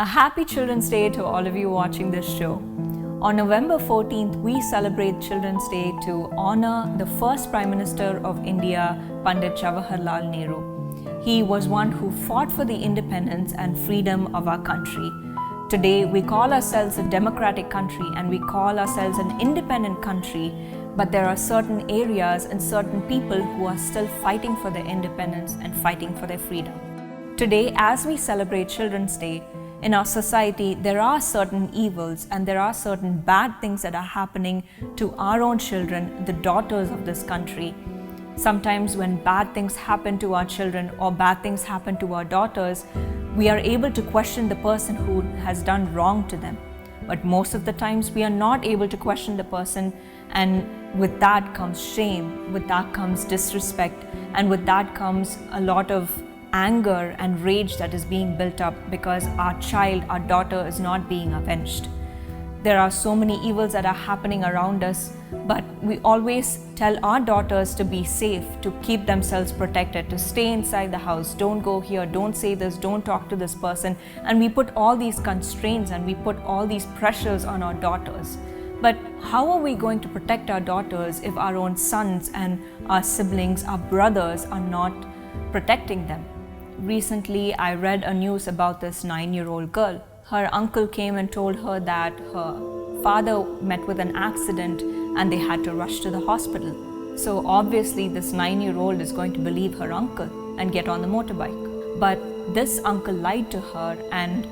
A happy Children's Day to all of you watching this show. On November 14th, we celebrate Children's Day to honor the first Prime Minister of India, Pandit Jawaharlal Nehru. He was one who fought for the independence and freedom of our country. Today, we call ourselves a democratic country and we call ourselves an independent country, but there are certain areas and certain people who are still fighting for their independence and fighting for their freedom. Today, as we celebrate Children's Day, in our society, there are certain evils and there are certain bad things that are happening to our own children, the daughters of this country. Sometimes when bad things happen to our children or bad things happen to our daughters, we are able to question the person who has done wrong to them. But most of the times we are not able to question the person, and with that comes shame, with that comes disrespect, and with that comes a lot of anger and rage that is being built up because our child, our daughter is not being avenged. There are so many evils that are happening around us, but we always tell our daughters to be safe, to keep themselves protected, to stay inside the house, don't go here, don't say this, don't talk to this person. And we put all these constraints and we put all these pressures on our daughters. But how are we going to protect our daughters if our own sons and our siblings, our brothers are not protecting them? Recently, I read a news about this 9-year-old girl. Her uncle came and told her that her father met with an accident and they had to rush to the hospital. So obviously this 9-year-old is going to believe her uncle and get on the motorbike. But this uncle lied to her and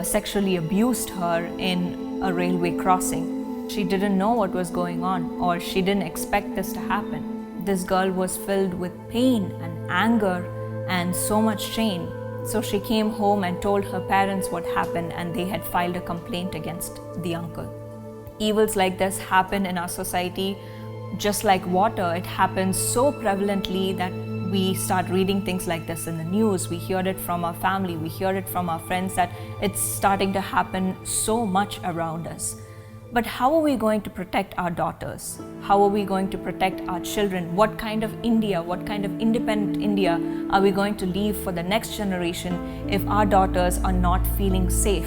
sexually abused her in a railway crossing. She didn't know what was going on, or she didn't expect this to happen. This girl was filled with pain and anger and so much shame. So she came home and told her parents what happened, and they had filed a complaint against the uncle. Evils like this happen in our society just like water. It happens so prevalently that we start reading things like this in the news. We hear it from our family, we hear it from our friends that it's starting to happen so much around us. But how are we going to protect our daughters? How are we going to protect our children? What kind of India, what kind of independent India are we going to leave for the next generation if our daughters are not feeling safe,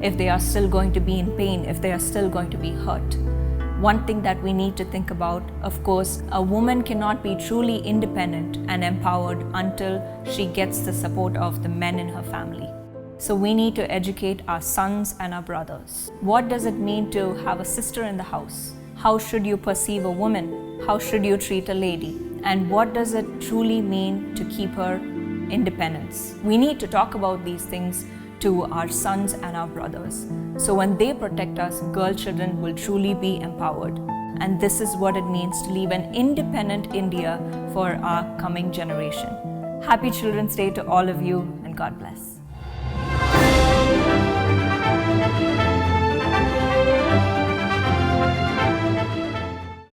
if they are still going to be in pain, if they are still going to be hurt? One thing that we need to think about, of course, a woman cannot be truly independent and empowered until she gets the support of the men in her family. So we need to educate our sons and our brothers. What does it mean to have a sister in the house? How should you perceive a woman? How should you treat a lady? And what does it truly mean to keep her independence? We need to talk about these things to our sons and our brothers. So when they protect us, girl children will truly be empowered. And this is what it means to leave an independent India for our coming generation. Happy Children's Day to all of you, and God bless.